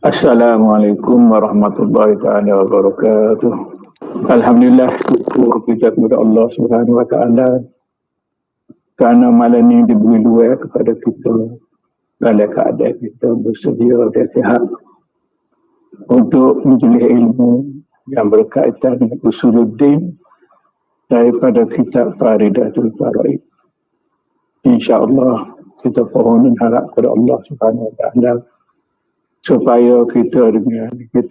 Assalamualaikum warahmatullahi taala wabarakatuh. Alhamdulillah, syukur kita kepada Allah Subhanahu wa taala kerana malam ini diberi luar kepada kita dalam keadaan kita bersedia dan sihat untuk menjelih ilmu yang berkaitan dengan usuluddin daripada kitab Faridatul Faraid. InsyaAllah kita pohon dan harap kepada Allah Subhanahu wa taala supaya kita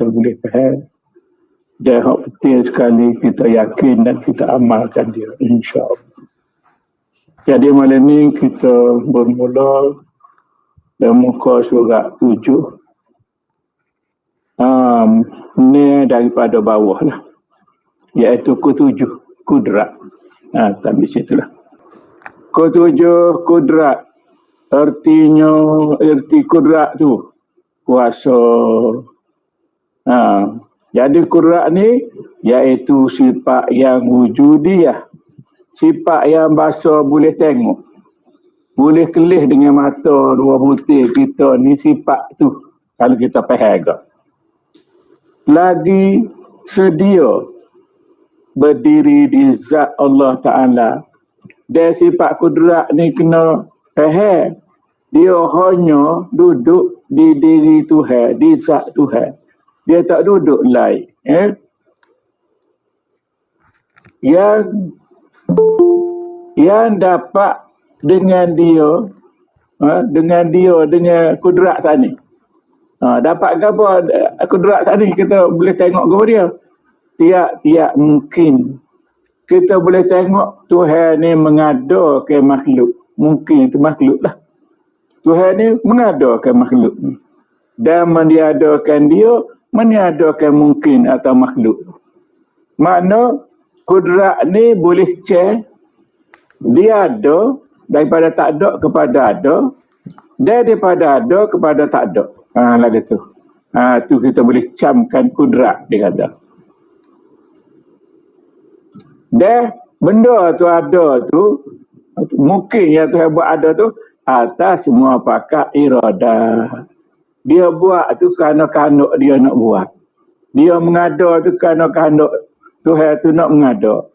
boleh faham dan yang penting sekali kita yakin dan kita amalkan dia, insyaAllah. Jadi malam ni kita bermula dalam muka surat 7. Ni daripada bawah lah, iaitu ke-7 kudrat. Tapi situlah ke-7 kudrat. Erti kudrat tu kuasa. Jadi kudrat ni iaitu sifat yang wujudiyah, sifat yang bahasa boleh tengok, boleh kelih dengan mata dua butir kita ni, sifat tu kalau kita faham. Lagi sedia berdiri di zat Allah Ta'ala. Dan sifat kudrat ni kena faham, dia hanya duduk di diri Tuhan, di zat Tuhan. Dia tak duduk lain. Yang dapat dengan dia, dengan kudrat tadi. Dapat ke apa kudrat tadi, kita boleh tengok ke dia. Tiap mungkin kita boleh tengok Tuhan ni mengadakan makhluk. Mungkin itu makhluk lah. Tuhan ni mengadakan makhluk ni. Dan meniadakan dia, meniadakan mungkin atau makhluk. Makna kudrat ni boleh cek, dia ada daripada tak ada kepada ada, dan daripada ada kepada tak ada. Lagi tu. Tu kita boleh camkan kudrat, dia kata. Dan benda tu ada tu, mungkin yang Tuhan buat ada tu atas semua pakar iradah. Dia buat tu kerana kandak dia nak buat. Dia mengada tu kerana kandak Tuhan tu nak mengada.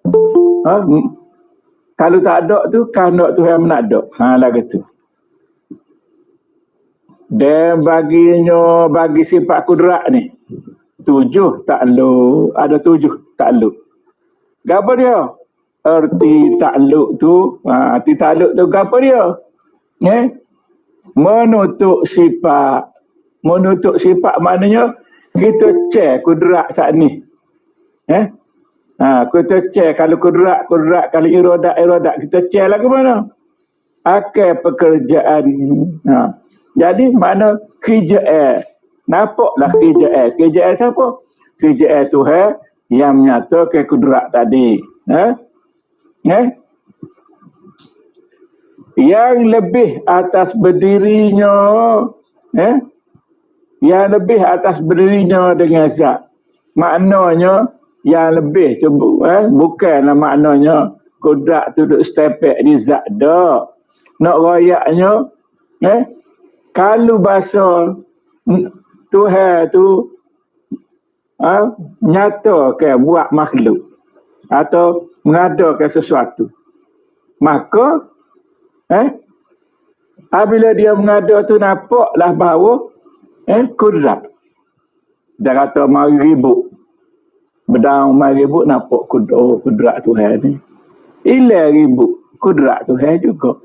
Kalau tak ada tu kandak Tuhan nak ada. Lagi tu. Dan bagi sifat kudrat ni 7 takluk. Ada 7 takluk. Apa dia? Erti takluk tu. Erti takluk tu apa dia? Menutup sifat. Menutup sifat maknanya kita cek kudrat saat ni. Kita cek kalau kudrat, kalau iradat kita cek lah ke mana? Akan pekerjaan. Jadi mana kerjaan? Nampaklah kerjaan. Kerjaan siapa? Kerjaan Tuhan yang menyatakan kudrat tadi. Yang lebih atas berdirinya, yang lebih atas berdirinya dengan zat. Maknanya yang lebih tu bukanlah maknanya kudrat tu duduk stepek di zat dah. Nak rayaknya kalau bahasa Tuhan tu nyatakan buat makhluk atau mengadakan sesuatu, maka apabila dia mengada tu nampaklah bahawa kudrat. Dia kata mari ribut. Berdaung mari ribut, nampak kudrat Tuhan ni. Ilah ribut, kudrat Tuhan juga.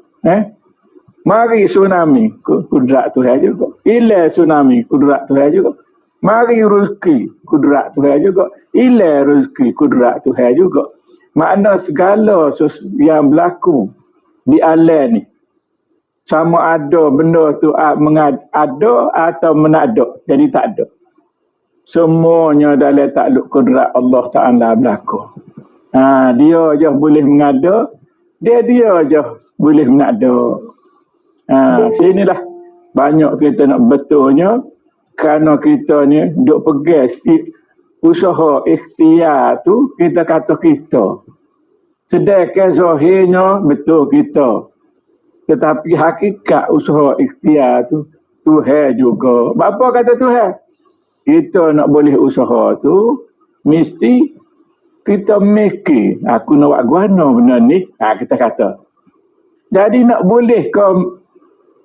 Mari tsunami, kudrat Tuhan juga. Ilah tsunami, kudrat Tuhan juga. Mari rezeki, kudrat Tuhan juga. Ilah rezeki, kudrat Tuhan juga. Makna segala yang berlaku di alam ni, sama ada benda tu ada atau menada, jadi tak ada. Semuanya dalam takluk kudrat Allah Ta'ala berlaku. Dia je boleh mengada, dia je boleh menada. Sinilah banyak kita nak betulnya, kerana kita ni duk pegang usaha ikhtiar tu, kita kata kita. Sedangkan zahirnya betul kita. Tetapi hakikat usaha ikhtiar tu Tuhan juga. Apa kata Tuhan? Kita nak boleh usaha tu mesti kita mikir aku nak buat guna benda ni. Kita kata. Jadi nak boleh kau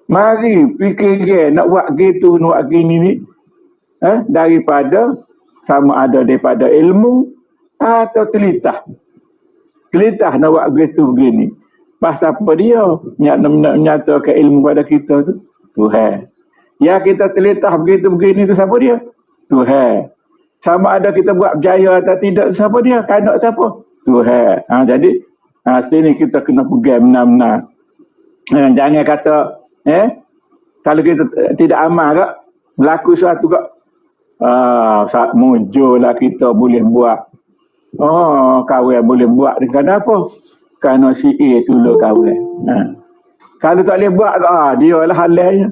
mari fikir nak buat gitu, nak buat gini ni. Daripada sama ada daripada ilmu atau telitah. Telitah nak buat gitu begini. Pasal apa dia? Nak menyatakan ilmu pada kita tu? Tuhan. Ya kita telitah begitu begini tu siapa dia? Tuhan. Sama ada kita buat berjaya atau tidak, siapa dia? Kanak siapa? Tuhan. Jadi sini kita kena pegang benar-benar. Jangan kata kalau kita tidak amal kak, berlaku sesuatu kak, muncullah kita boleh buat. Kawan boleh buat dengan apa? Kerana si A tu lo kawan. Kalau tak boleh buat, dia lah halalnya.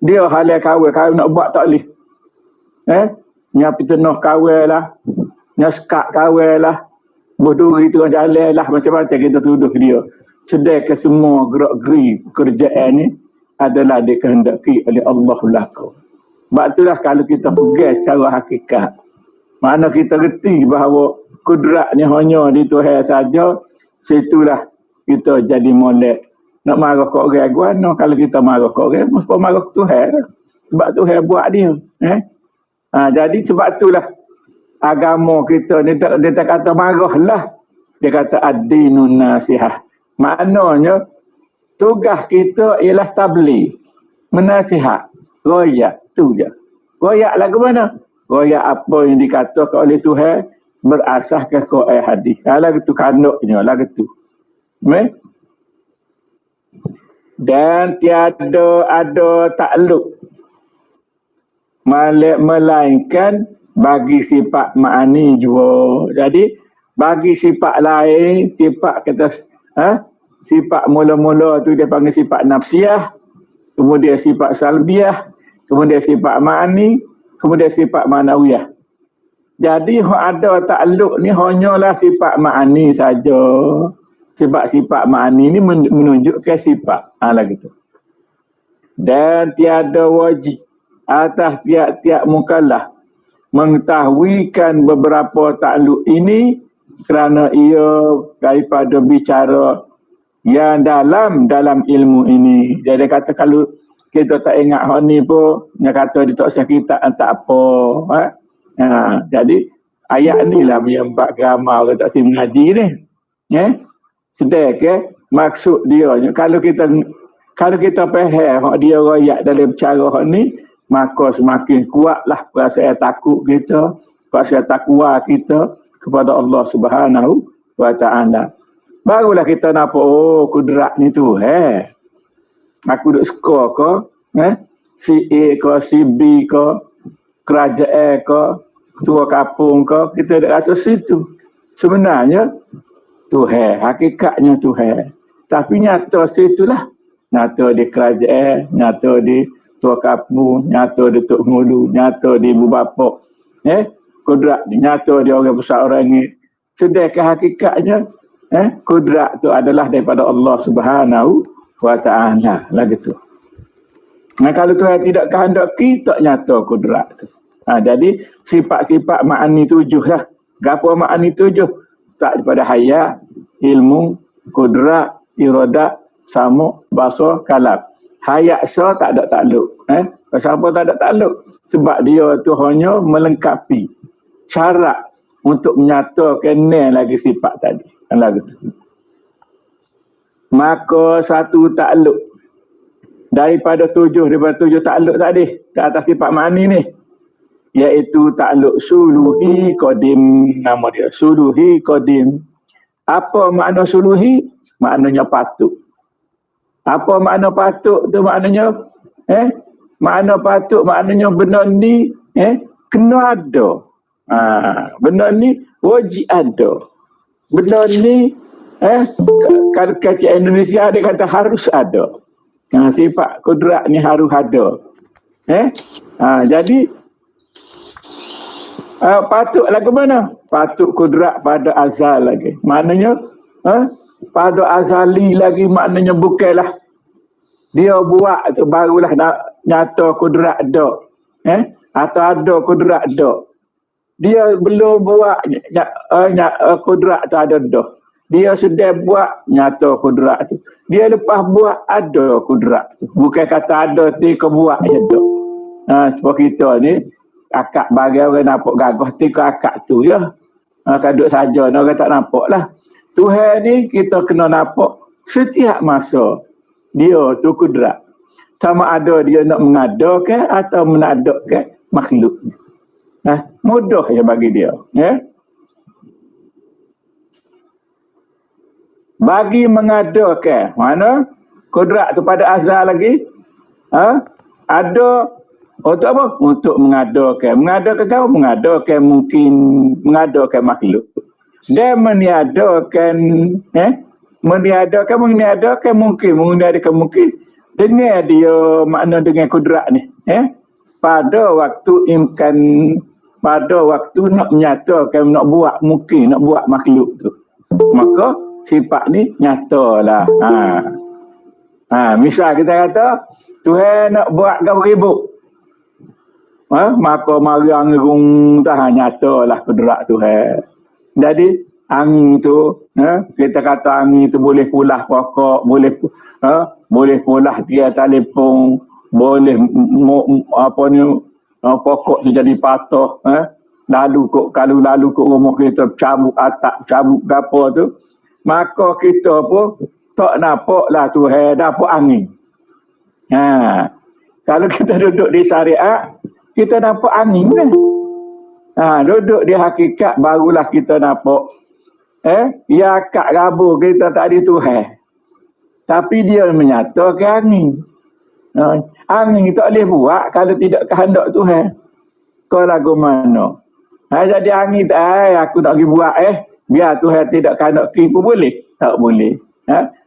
Dia halal kawan nak buat tak boleh. Nya pitenah kawan lah. Nya sekat kawan lah. Berduri tu jalan lah. Macam-macam kita tuduh dia. Sedangkan semua gerak-geri pekerjaan ni adalah dikehendaki oleh Allah belakang. Sebab itulah kalau kita pegang secara hakikat. Mana kita reti bahawa kudrat ni hanya di Tuhan saja. Situlah kita jadi molek. Nak marah ke orang guana, kalau kita marah ke orang, mesti marah ke Tuhan. Sebab Tuhan buat dia. Jadi sebab itulah agama kita ni dia tak kata marahlah. Dia kata ad-dinun nasihah. Maknanya tugas kita ialah tabligh, menasihat, royak tu je. Royak lagu mana? Royak apa yang dikatakan oleh Tuhan berasaskan Quran hadis. Lagu tu kanuknya, lagu tu. Dan tiada ada takluk melainkan bagi sifat ma'ani juga. Jadi bagi sifat lain, sifat kita sifat mula-mula tu dia panggil sifat nafsiyah, kemudian sifat salbiyah, kemudian sifat ma'ani, kemudian sifat ma'nawiyah. Jadi ada takluk ni hanyalah sifat ma'ani saja. Sebab sifat ma'ani ni menunjukkan sifat. Lagi tu. Dan tiada wajib atas tiap-tiap mukallaf mengetahuikan beberapa takluk ini kerana ia daripada bicara yang dalam ilmu ini. Jadi kata kalau kita tak ingat hal ni pun, dia kata dia tak usah kita tak apa. Jadi ayat ni lah yang bab grammar orang tak si mengaji ni. Sedangkan maksud dia kalau kita faham dia royak dalam cara ni, maka semakin kuatlah perasaan takut kita, perasaan takwa kita kepada Allah Subhanahu wa taala. Barulah kita nampak kudrat ni tu aku duk skor ke si A ke si B ke kerajaan ke ketua kampung ke, kita dah rasa situ. Sebenarnya Tuhan, hakikatnya Tuhan. Tapi nyata situlah. Nyata di kerajaan, nyata di tua kampung, nyata di Tok Ngulu, nyata di ibu bapa. Kudrat nyata di orang besar orang ni. Sedangkan hakikatnya, kudrat tu adalah daripada Allah Subhanahu wa taala. Lagi tu. Nah, kalau Tuhan tidak kehendaki, tak nyata kudrat tu. Jadi sifat-sifat ma'ani 7 lah. Gapo ma'ani 7? Start daripada hayat, ilmu, kudrat, iradat, samuk, basar, kalam. Hayat syah tak ada takluk. Pasal apa tak ada takluk? Sebab dia tu hanya melengkapi syarat untuk menyatakan lagi sifat tadi. Lagu tu. Maka satu takluk daripada 7 takluk tadi ke atas sifat ma'ani ni, iaitu takluk suluhi qadim. Nama dia suluhi qadim. Apa makna suluhi? Maknanya patut. Apa makna patut tu? Maknanya makna patut maknanya benda ni kena ada. Benda ni wajib ada. Benda ni kalau kata Indonesia dia kata harus ada. Sifat kudrat ni harus ada. Jadi patut lagu mana? Patut kudrat pada azal lagi. Maknanya Pada azali lagi maknanya bukanlah dia buat tu barulah nyata kudrat dak. Atau ada kudrat dak. Dia belum buat kudrat tu ada dah. Dia sudah buat nyata kudrat tu. Dia lepas buat ada kudrat tu. Bukan kata ada ti kau buat je dak. Sebab kita ni akak bagi orang nampak gagah ti ke akak tu ya. Kaduk saja orang tak nampak lah. Tuhan ni kita kena nampak setiap masa. Dia tu kudrat. Sama ada dia nak mengadakan atau menadakan makhluk. Mudah je bagi dia. Bagi mengadakan. Mana? Kudrat tu pada azal lagi. Ada untuk apa? Untuk mengadakan. Mengadakan kau? Mengadakan mungkin. Mengadakan makhluk. Dan meniadakan mungkin dengan dia makna dengan kudrat ni pada waktu pada waktu nak menyatakan nak buat mungkin nak buat makhluk tu maka sifat ni nyatalah. Misal kita kata Tuhan nak buat kau ribut maka mari angerung dah nyatalah kudrat Tuhan. Jadi angin tu kita kata angin tu boleh pulah pokok, boleh pulah dia telefon, boleh pokok tu jadi patah, kalau lalu ke rumah kita cabut atap, cabut gapo tu, maka kita pun tak nampaklah Tuhan dapat angin. Kalau kita duduk di syariat, kita nampak angin kan. Duduk di hakikat barulah kita nampak. Ya akak rabu kita tak ada Tuhan. Tapi dia menyatakan angin. Angin tak boleh buat kalau tidak kehendak Tuhan. Kau lagu mana? Jadi angin aku nak pergi buat biar Tuhan tidak kehendak pun boleh. Tak boleh.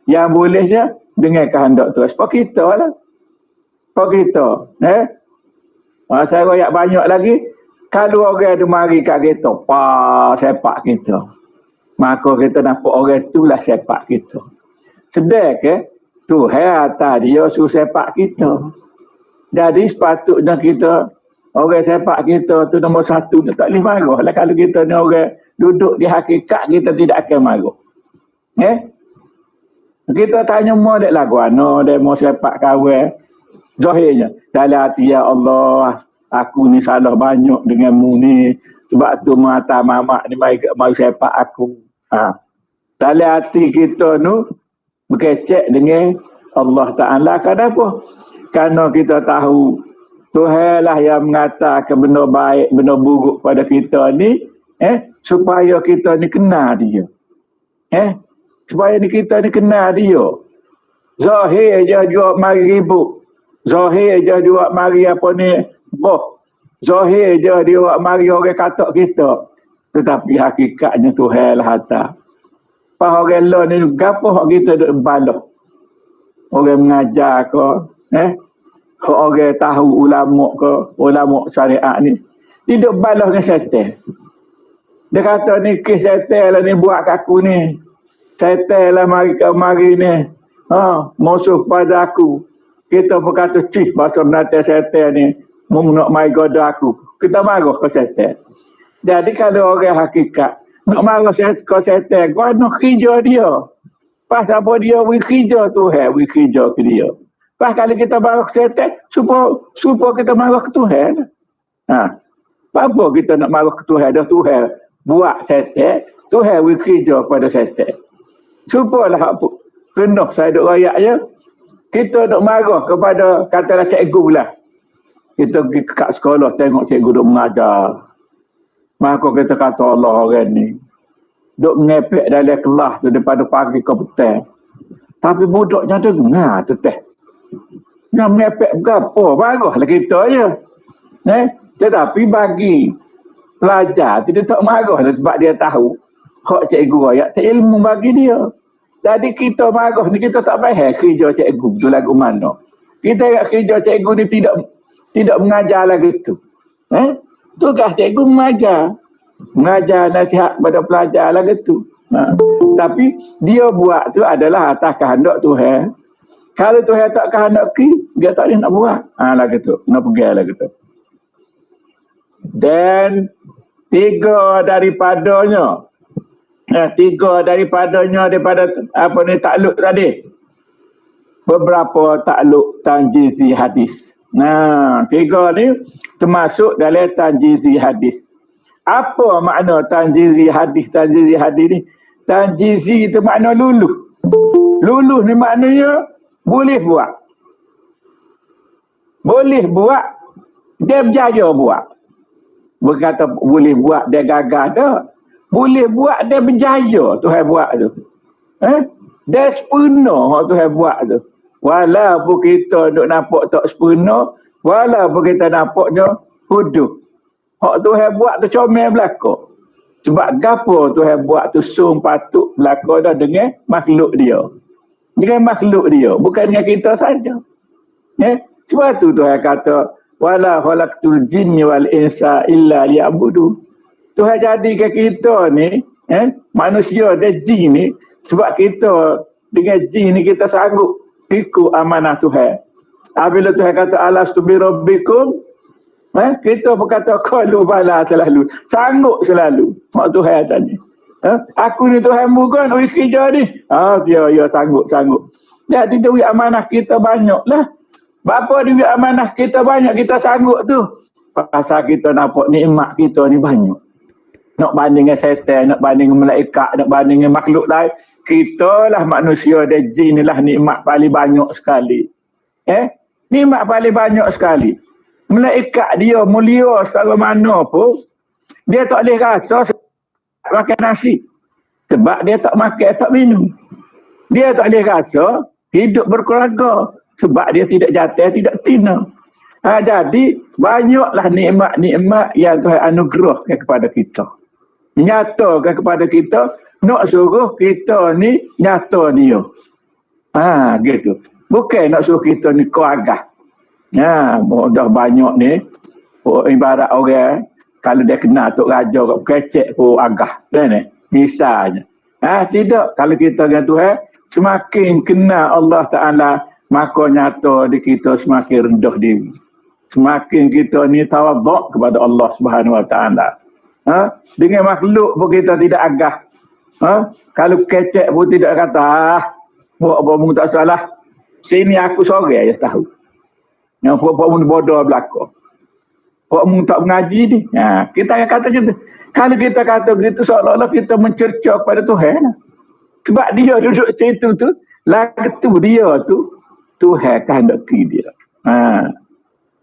Yang bolehnya dengan kehendak Tuhan. Sebab kita lah. Sebab kita. Saya royak banyak lagi. Kalau orang ada mari kat kita, sepak kita. Maka kita nampak orang itulah sepak kita. Sedang Tuhan atas dia suruh sepak kita. Jadi sepatutnya kita, orang sepak kita tu nombor satu, tak boleh marah lah. Kalau kita ni orang duduk di hakikat, kita tidak akan marah. Kita tanya mau dek lagu ano, dek mau sepak kawan. Zahirnya, dalam hati ya Allah, aku ni salah banyak denganmu ni. Sebab tu mata mamak ni mari sepak aku. Dalam hati kita ni berkecek dengan Allah Ta'ala. Kenapa? Kerana kita tahu Tuhan lah yang mengatakan benda baik, benda buruk pada kita ni. Supaya kita ni kenal dia. Supaya kita ni kenal dia. Zahir je jual mari ribut. Zahir je dia mari apa ni Zahir je dia mari orang kata kita. Tetapi hakikatnya Tuhan lah atas. Pas orang lain ni gapo hak kita duk balah. Orang mengajar ke, orang tahu ulama syariat ni. Dia duk balah dengan syaitan. Dia kata ni kes syaitan lah ni buat kat aku ni. Syaitan lah mari ni. Musuh pada aku. Kita berkata, cih, bahasa menata syaitan ni, nak mai goda aku. Kita marah ke syaitan. Jadi kalau orang hakikat, nak marah ke syaitan, kau nak kerja dia. Pas apa dia, kerja Tuhan, kerja ke dia. Pas kalau kita marah ke syaitan, supaya kita marah ke Tuhan. Apa kita nak marah ke Tuhan? Dah Tuhan buat syaitan, Tuhan kerja pada syaitan. Supalah apa. Kena saya duk rayak je. Kita duk marah kepada katalah cikgu lah. Kita pergi kat sekolah tengok cikgu duk mengajar. Maka kita kata Allah orang ni. Duk mengepek dalam kelas tu daripada pagi ke petang. Tapi budaknya dengar tu teh. Nak mengepek berapa? Marahlah kita je. Tetapi bagi pelajar tidak tak marah sebab dia tahu. Hak cikgu rayak tak ilmu bagi dia. Jadi kita marah ni kita tak faham kerja cikgu tu lagu mana. Kita ingat kerja cikgu ni tidak mengajar lagi tu. Tugas cikgu mengajar. Mengajar nasihat pada pelajar lagi tu. Tapi dia buat tu adalah atas kehendak Tuhan. Kalau Tuhan tak kehendak dia tak boleh nak buat. Lah gitu. Nak pergi lah gitu. Dan tiga daripadanya daripada apa ni takluk tadi. Beberapa takluk tanjizi hadis. Tiga ni termasuk dalam tanjizi hadis. Apa makna tanjizi hadis ni? Tanjizi itu makna luluh. Luluh ni maknanya boleh buat. Boleh buat, dia berjaya buat. Berkata boleh buat, dia gagal dah. Boleh buat, dia berjaya Tuhan buat tu. Dia sempurna Tuhan buat tu. Walaupun kita duk nampak tak sempurna, walaupun kita nampaknya huduh. Hak Tuhan buat tu comel belaka. Sebab gapo Tuhan buat tu sung patut belaka dah dengan makhluk dia. Dengan makhluk dia, bukan dengan kita saja. Sebab tu Tuhan kata, wala khalaqtul jinni wal insa illa liya'budu. Tuhan jadikan kita ni, manusia dan jin ni, sebab kita dengan jin ni kita sanggup ikut amanah Tuhan. Apabila Tuhan kata alastu bi rabbikum, kita berkata qalu bala selalu. Sanggup selalu. Mak Tuhan tanya. Aku ni Tuhanmu kan, kerja ni. Ya sanggup. Jadi duit amanah kita banyaklah. Bapa duit amanah kita banyak, kita sanggup tu. Pasal kita nampak nikmat kita ni banyak. Nak banding dengan setan, nak banding dengan malaikat, nak banding dengan makhluk lain. Kita lah manusia dan jin lah nikmat paling banyak sekali. Nikmat paling banyak sekali. Malaikat dia mulia secara mana pun, dia tak boleh rasa makan nasi. Sebab dia tak makan, tak minum. Dia tak boleh rasa hidup berkeluarga. Sebab dia tidak jatuh, tidak tina. Jadi, banyaklah nikmat-nikmat yang Tuhan anugerahkan kepada kita. Nyatakan kepada kita, nak suruh kita ni nyata dia. Gitu. Bukan nak suruh kita ni kuagah. Dah banyak ni. Ibarat orang, kalau dia kenal Tok Raja, kecek pun agah. Misalnya. Tidak. Kalau kita dengan Tuhan, semakin kenal Allah Ta'ala, maka nyata di kita semakin rendah diri. Semakin kita ni tawaduk kepada Allah Subhanahu Wa Ta'ala. Dengan makhluk pun kita tidak agah. Kalau kecek pun tidak kata, buat tak salah. Sini aku sore je tahu. Yang buat bodoh belakang. Buat tak mengaji ni. Kita akan kata macam tu. Kalau kita kata begitu, seolah-olah kita mencerca kepada Tuhan. Sebab dia duduk situ tu, lagu dia tu, Tuhan kehendaki dia.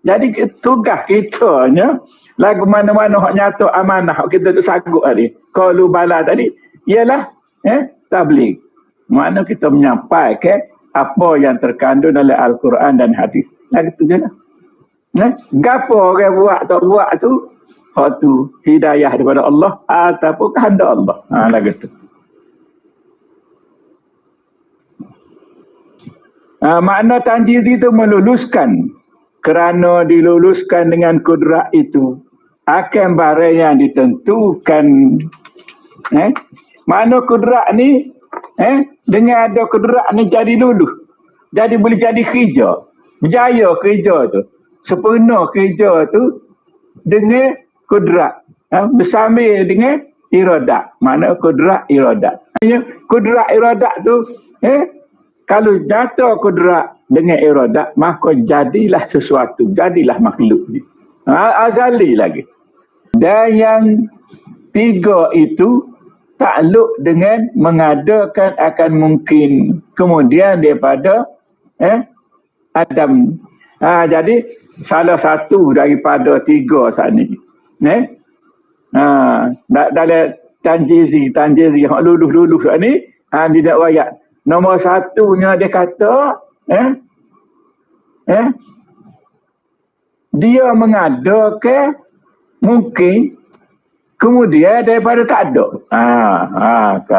Jadi tugas kita nya, lagu mana-mana hak nyata amanah hak kita tu sanggup tadi. Qalu bala tadi ialah tabligh. Makna kita menyampaikan apa yang terkandung dalam Al-Quran dan hadis. Lagu tu jelah. Gapo orang buat tak buat tu, hak tu hidayah daripada Allah ataupun kehendak Allah. Lagu tu. Makna tanjiz itu meluluskan. Kerana diluluskan dengan kudrat itu, akan barang yang ditentukan. Makna kudrat ni, dengan ada kudrat ni jadi lulus. Jadi boleh jadi kerja. Berjaya kerja tu. Sempurna kerja tu dengan kudrat. Bersambil dengan iradat. Makna kudrat iradat. Kudrat iradat tu, kalau nyata kudrat dengan iradat, maka jadilah sesuatu, jadilah makhluk. Azali lagi. Dan yang tiga itu takluk dengan mengadakan akan mungkin kemudian daripada Adam. Jadi salah satu daripada tiga saat ni. Dalam tanjizi hak luluh saat ni, tidak wayak. Nombor satunya dia kata, dia mengadakan mungkin kemudian daripada tak ada.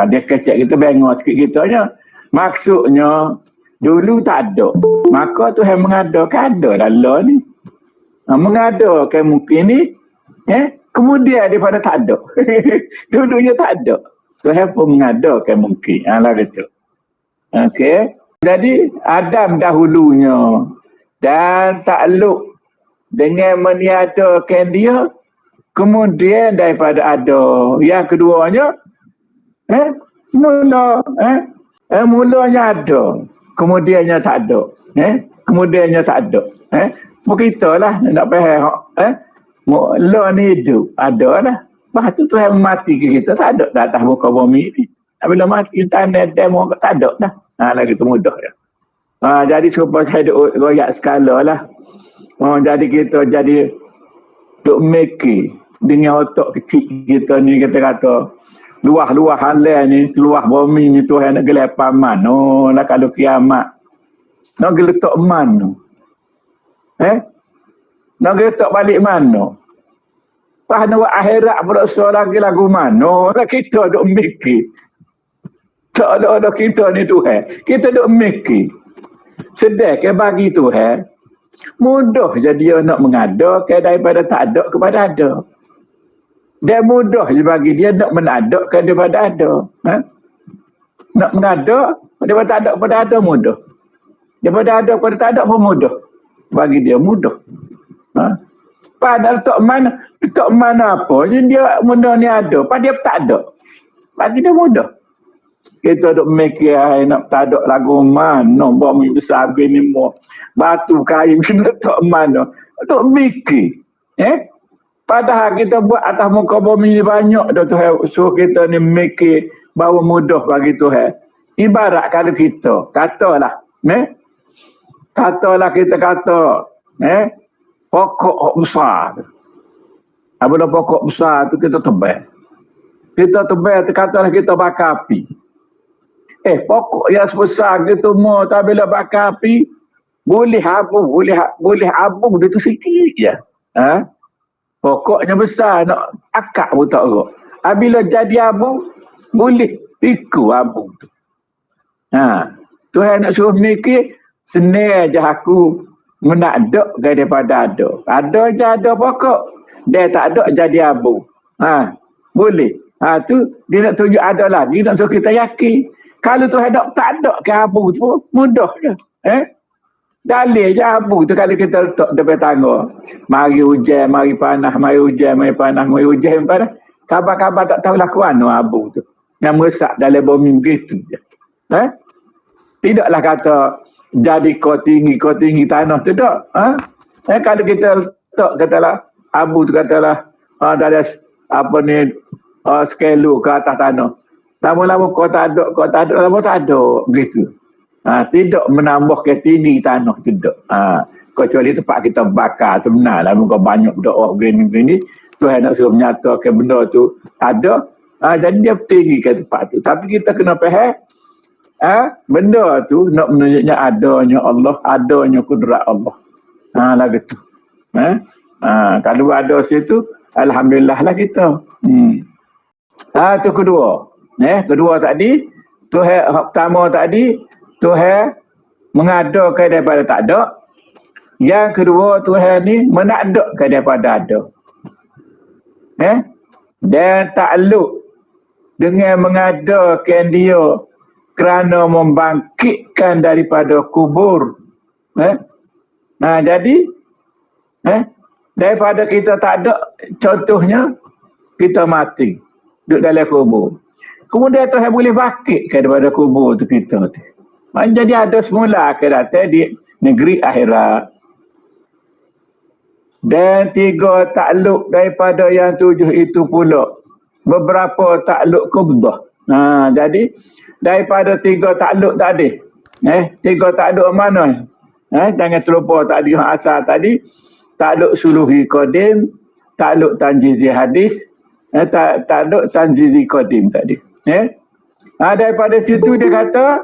Dia kecek kita bengok sikit kita nya. Maksudnya dulu tak ada. Maka Tuhan mengadakan ada dalam ni. Mengadakan mungkin ni, kemudian daripada tak ada. Dulunya tak ada. Tuhan pun mengadakan mungkin. Lah gitu. Okey. Jadi Adam dahulunya dan takluk dengan meniadakan dia, kemudian daripada ada yang keduanya mulanya ada, kemudiannya tak ada, kemudiannya tak ada. Begitulah nak faham. Mula ni hidup ada lah. Lepas tu Tuhan mati ke kita, tak ada dah atas muka bumi ni. Bila mati tanah demo tak ada dah. Lagi tu mudah ya. Jadi supaya saya royak skala lah. Jadi kita jadi duk mikir dengan otak kecil kita ni, kita kata luah-luah halal ni, luah bumi ni Tuhan nak gelepar mana lah kalau kiamat. Nak geletak mana? Nak geletak balik mana? Pas nak akhirat pula lagi lagu mana? Lah kita duk mikir. Tak ada kita ni Tuhan. Kita duk mikir. Sedangkan bagi Tuhan, mudah je dia nak mengadakan daripada tak ada kepada ada. Dan mudah je bagi dia nak menadakan daripada ada. Nak mengadak daripada tak ada kepada ada mudah. Daripada ada kepada tak ada pun mudah. Bagi dia mudah. Padahal tak mana apa. Dia benda ni ada. Padahal dia tak ada. Bagi dia mudah. Kita duk mikir nak tak ada lagu mana. Bumi besar begini mau. Batu kayu kena tak mana. Duk mikir. Padahal kita buat atas muka bumi ni banyak dah Tuhan. So kita ni mikir bahawa mudah bagi Tuhan. Ibarat kalau kita. Katalah. Katalah kita kata. Pokok besar. Apabila pokok besar tu kita tebal. Kita tebal tu katalah kita bakar api. Pokok yang sebesar gitu mau tak bila bakar api boleh abung dia tu sikit je. Pokoknya besar nak akak pun tak erok. Bila jadi abung boleh pikul abung tu. Tuhan nak suruh mikir senang je aku menakdak daripada ada. Ada je ada pokok. Dia tak ada jadi abung. Boleh. Tu dia nak tunjuk ada lagi nak suruh kita yakin. Kalau Tuhan tak ada ke abung tu mudah je. Dalil je abung tu kalau kita letak depan tangga. Mari hujan, mari panas, mari hujan, mari panas, mari hujan, mari panas. Kabar-kabar tak tahu lah ke mana abung tu. Yang meresap dalam bumi begitu je. Tidaklah kata jadi kau tinggi tanah tu tak. Kalau kita letak katalah abung tu katalah dari apa ni skelo ke atas tanah. Lama-lama kau tak ada, lama tak ada. Begitu. Tidak menambah ke tinggi tanah, tidak. Kecuali tempat kita bakar tu benar lah. Muka banyak doa begini-begini. Tuhan nak suruh menyatakan benda tu ada. Jadi dia tinggi ke tempat tu. Tapi kita kena faham. Benda tu nak menunjuknya adanya Allah, adanya kudrat Allah. Lah gitu. Kalau ada situ, alhamdulillah lah kita. Tu kedua. Kedua tadi, Tuhan pertama tadi, Tuhan mengadakan daripada tak ada. Yang kedua, Tuhan ni menakdakan daripada ada. Dan takluk dengan mengadakan dia kerana membangkitkan daripada kubur. Jadi, daripada kita tak ada, contohnya, kita mati. Duduk dalam kubur. Kemudian Tuhan boleh bangkitkan daripada kubur tu kita. Jadi ada semula akhirat di negeri akhirat. Dan 3 takluk daripada yang 7 itu pula. Beberapa takluk kubdah. Jadi daripada 3 takluk tadi. 3 takluk mana? Jangan terlupa tadi yang asal tadi. Takluk suluhi qadim. Takluk tanjizi hadis. Takluk tanjizi qadim tadi. Daripada situ dia kata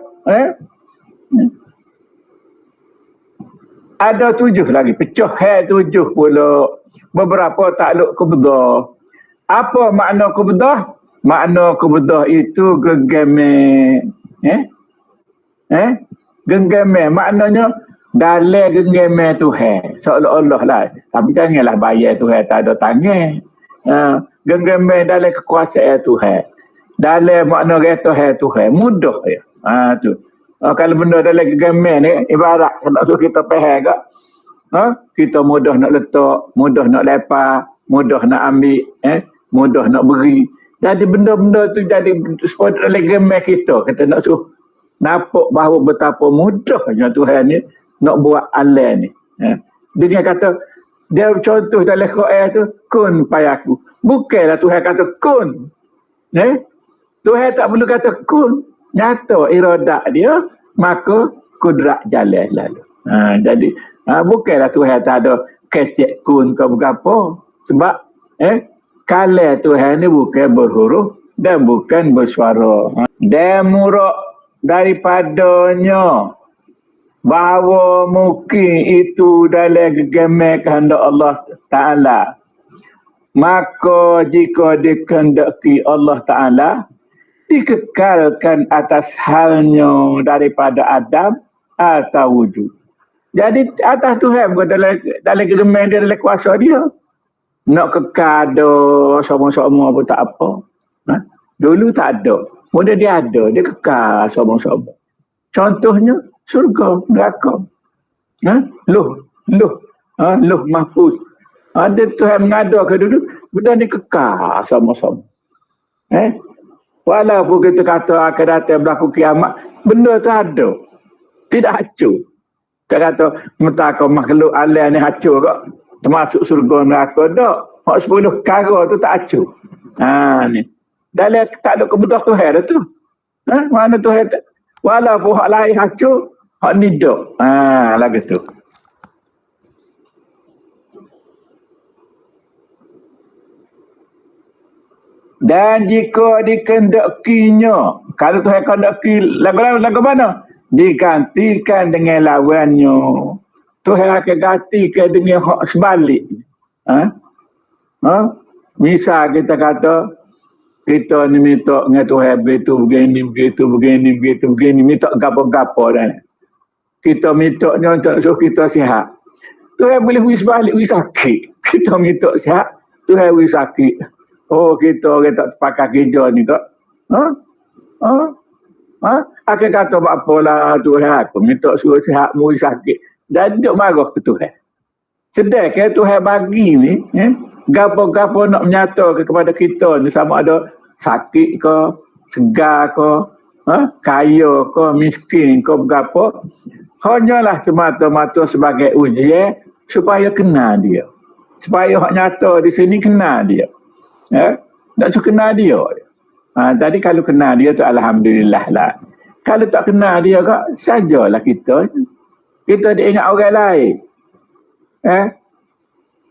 ada 7 lagi. Pecah 7 pula. Beberapa takluk kubdah. Apa makna kubdah? Makna kubdah itu genggame. Genggame. Maknanya dalam genggame Tuhan. Seolah-olah lah. Tapi janganlah bayar Tuhan tak ada tangan. Genggame dalam kekuasaan Tuhan. Dalam makna kata Tuhan mudah ya. Tu. Kalau benda dalam gegaman ni ibarat nak suruh kita faham gak. Kita mudah nak letak, mudah nak lepas, mudah nak ambil, mudah nak beri. Jadi benda-benda tu jadi sport dalam gegaman kita nak suruh nampak bahawa betapa mudahnya Tuhan ni nak buat alam ni. Dia kata dia contoh dalam Quran tu kun payaku. Bukanlah Tuhan kata kun. Tuhan tak perlu kata kun. Nyata iradat dia, maka kudrat jalan lalu. Jadi bukanlah Tuhan tak ada kecek kun ke berapa. Sebab kalau Tuhan ni bukan berhuruf dan bukan bersuara. Dan murak daripadanya bahawa mungkin itu dalam gegaman kehendak Allah Ta'ala. Maka jika dikehendaki Allah Ta'ala, dikekalkan atas halnya daripada Adam atau wujud. Jadi atas Tuhan dalam gegaman dia, dalam kuasa dia. Nak kekal sama-sama pun tak apa. Dulu tak ada. Mudah dia ada, dia kekal sama-sama. Contohnya surga, neraka. Luh mahfuz. Ada Tuhan mengada ke dulu, benda ni kekal sama-sama. Walaupun kita kata akan datang berlaku kiamat, benda tu ada. Tidak hancur. Kita kata, mentaka makhluk alam ni hancur kok. Termasuk surga neraka tak. Hak 10 perkara tu tak hancur. Ni. Dalam tak ada kebetulan Tuhan dah tu. Mana Tuhan tak? Walaupun hak lain hancur, hak ni tak. Lagu tu. Dan jika dikehendakinya, kalau Tuhan kehendaki lagu mana? Digantikan dengan lawannya. Tuhan akan gantikan dengan hak sebalik. Misal kita kata, kita ni minta dengan Tuhan begini, minta gapo-gapo dah. Kita minta ni untuk suruh kita sihat. Tuhan boleh wis balik, wis sakit. Kita minta sihat, Tuhan wis sakit. Oh, kita orang tak pakai kerja ni tak. Aku kata apalah Tuhan, aku minta suruh sihat, mu sakit. Dan duk marah ke Tuhan. Sedangkan Tuhan bagi ni, gapo-gapo nak menyata kepada kita ni, sama ada sakit ke, segar ke, kaya ke, miskin ke, berapa. Hanyalah semata-mata sebagai ujian supaya kenal dia. Supaya hak nyata di sini kenal dia. Tak suka kenal dia. Jadi kalau kenal dia tu alhamdulillah lah. Kalau tak kenal dia kak, sajalah kita. Kita diingat orang lain.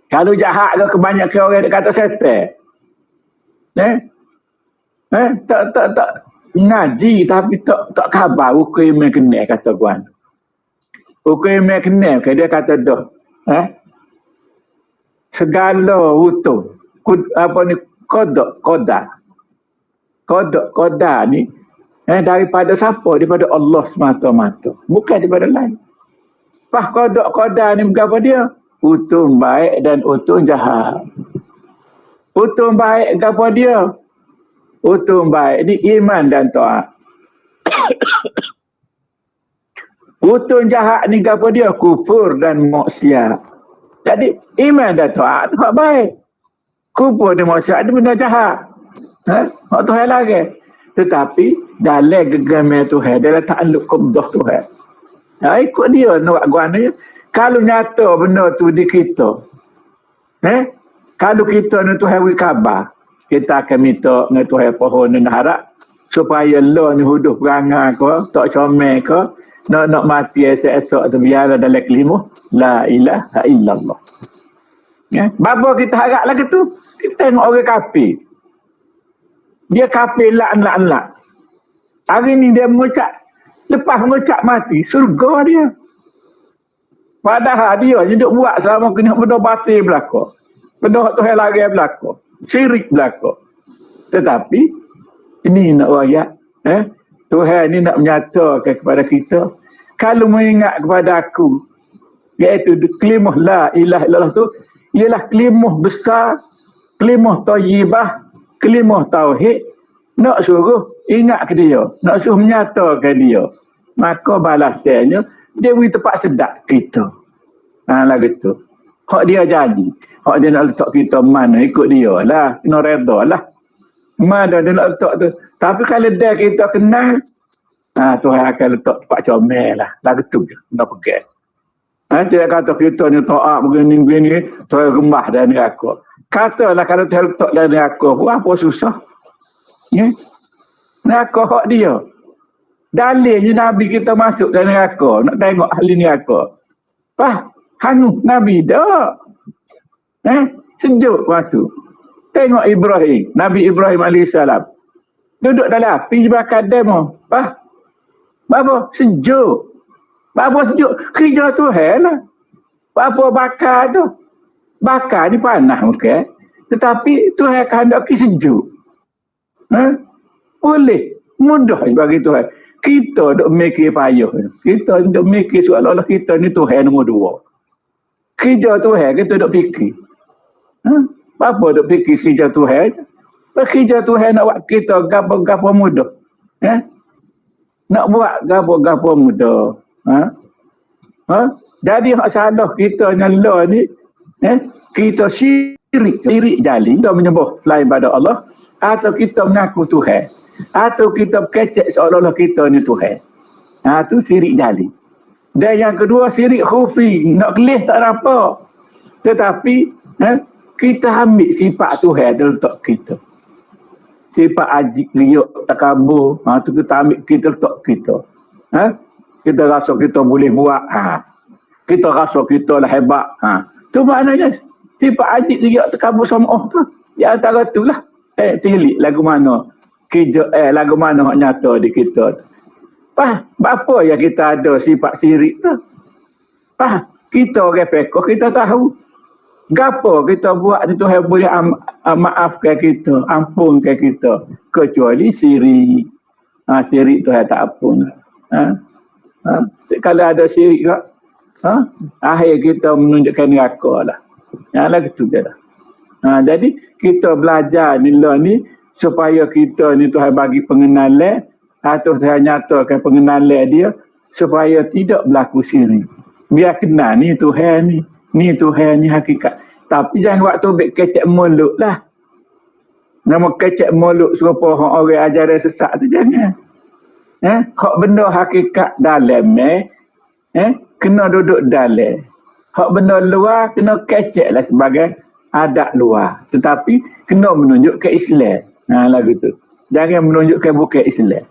Kalau jahat ke kebanyakan orang dia kata setan. Tak ngaji tapi tak khabar hukum yang kena kata tuan. Hukum yang kena dia kata dah. Segala utuh koda ni daripada siapa? Daripada Allah semata-mata, bukan daripada lain. Pas koda ni berapa dia? Utuh baik dan utuh jahat. Utuh baik berapa dia? Utuh baik ni iman dan taat. Utuh jahat ni berapa dia? Kufur dan maksiat. Jadi iman dan taat hak baik. Kufur dan maksiat itu benda jahat. Hak Tuhan lagi. Tetapi dalam gegaman Tuhan, dalam takluk qabdah Tuhan. Ikut dia nak guananya. Kalau nyata benda tu di kita. Kalau kita ni Tuhan beri khabar, kita akan minta dengan Tuhan pohon dan harap supaya Allah ni huduh perangai ke, tak comel ke, nak mati esok-esok tu biarlah dalam kelimah la ilaha illallah. Bapa kita harap lagi tu, kita tengok orang kafir. Dia kafir la'an. Hari ni dia mengucap, lepas mengucap mati, surga dia. Padahal dia duduk buat selama kena benda batil belaka. Benda Tuhan lagi belaka. Syirik belaka. Tetapi, ini nak rakyat. Tuhan ni nak menyatakan kepada kita, kalau mengingat kepada aku, iaitu kelimah la ilaha illallah tu, ialah kelimah besar, kelimah thayyibah, kelimah tauhid Nak suruh ingat ke dia, nak suruh menyatakan dia. Maka balasannya dia beri tempat sedap kita. Lagu tu. Hak dia jadi. Hak dia nak letak kita mana ikut dia lah. Kena reda lah. Mana dia nak letak tu. Tapi kalau dia kita kenal, Tuhan akan letak tempat comel lah. Lagu tu je. Kena pegang. Dia kata kita ni taat begini-begini, Tuhan rembah dan neraka. Katalah kalau Tuhan letak dalam neraka, apa susah? Ya? Neraka hak dia. Dalilnya Nabi kita masuk dalam neraka, nak tengok ahli neraka. Hangus Nabi dah. Sejuk masuk. Tengok Ibrahim, Nabi Ibrahim AS. Duduk dalam api bakar demo. Bapa sejuk. Bapa sejuk. Kerja Tuhan lah. Bapa bakar tu. Bakar ni panas mungkin. Tetapi Tuhan kehendaki sejuk. Boleh. Mudah bagi Tuhan. Kita duk mikir payah. Kita duk mikir seolah-olah kita ni Tuhan nombor 2. Kerja Tuhan kita duk fikir. Apa duk fikir kerja Tuhan? Kerja Tuhan nak buat kita gapo-gapo mudah. Nak buat gapo-gapo mudah. Jadi hak salah kita nyala ni, kita syirik jali, kita menyembah selain pada Allah, atau kita mengaku Tuhan, atau kita kecek seolah-olah kita ni Tuhan. Itu syirik jali. Dan yang kedua syirik khufi, nak kelih tak apa. Tetapi kita ambil sifat Tuhan dalam letak kita. Sifat ajik, riuk, takabur, tu kita ambil, kita letak kita. Kita rasa kita boleh buat. Kita rasa kita lah hebat. Tu maknanya sifat ajik, riuk, takabur sama tu. Di antara tu lah. Tilik lagu mana. Lagu mana yang nyata di kita. Apa yang kita ada sifat sirik tu? Kita orang pekoh, kita tahu. Gapo kita buat ni Tuhan boleh maafkan kita, ampunkan kita. Kecuali sirik. Sirik Tuhan tak ampun. Kalau ada sirik tak, akhir kita menunjukkan neraka lah. Lagu tu je lah. Jadi kita belajar nilai ni supaya kita ni Tuhan bagi pengenalan atau Tuhan nyatakan pengenalan dia supaya tidak berlaku syirik. Biar kenal ni Tuhan ni. Ni Tuhan ni hakikat. Tapi jangan buat tobek kecek mulut lah. Nama kecek mulut serupa orang ajaran sesat tu jangan. Hak benda hakikat dalam kena duduk dalam. Hak benda luar kena kecek lah sebagai adat luar. Tetapi kena menunjuk ke Islam. Lagu tu. Jangan menunjukkan bukan Islam.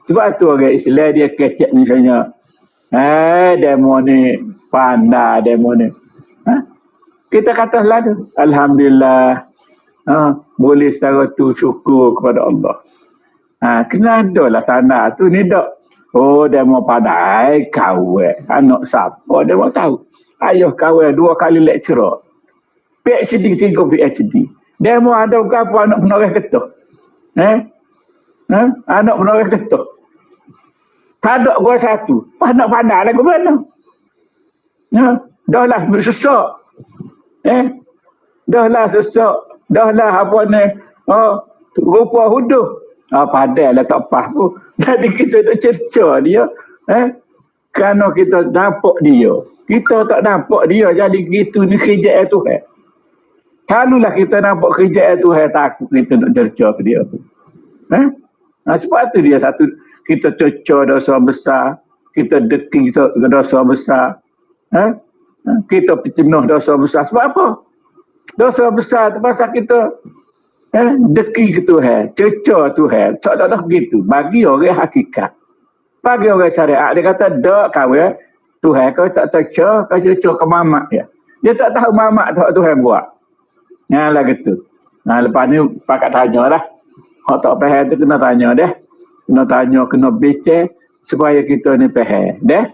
Sebab tu orang Islam dia kecek misalnya. Demo ni pandai demo ni. Kita katalah tu. Alhamdulillah. Boleh secara tu syukur kepada Allah. Kena ada lah sana tu ni dak. Demo pandai kawan. Anak siapa demo tahu. Ayuh kawan 2 kali lecturer. PhD 3 PhD. Demo ada berapa anak penoreh ketuh. Anak penoreh ketuh. Tak ada gua satu. Nak pandai lah ke mana? Dah lah sesak. Dah lah sesak. Dah lah apa ni. Rupa huduh. Padahal lah tak apa pun. Jadi kita nak cerca dia. Kerana kita nampak dia. Kita tak nampak dia. Jadi gitu ni kerjaan Tuhan. Kalulah kita nampak kerjaan Tuhan, takut kita nak cerca ke dia. Sebab tu dia satu. Kita cerca dosa besar. Kita deki dosa besar. Kita penuh dosa besar. Sebab apa? Dosa besar tu pasal kita deki ke Tuhan. Cerca Tuhan. Tak ada begitu. Bagi orang hakikat. Bagi orang syariat. Dia kata, tak kawin. Tuhan kau tak cerca. Kau cerca ke mamak dia. Dia tak tahu mamak tak Tuhan buat. Lah gitu. Lepas ni pakat tanya lah. Hak tak faham tu kena tanya dah. Kena tanya, kena becek supaya kita ni faham. Dah?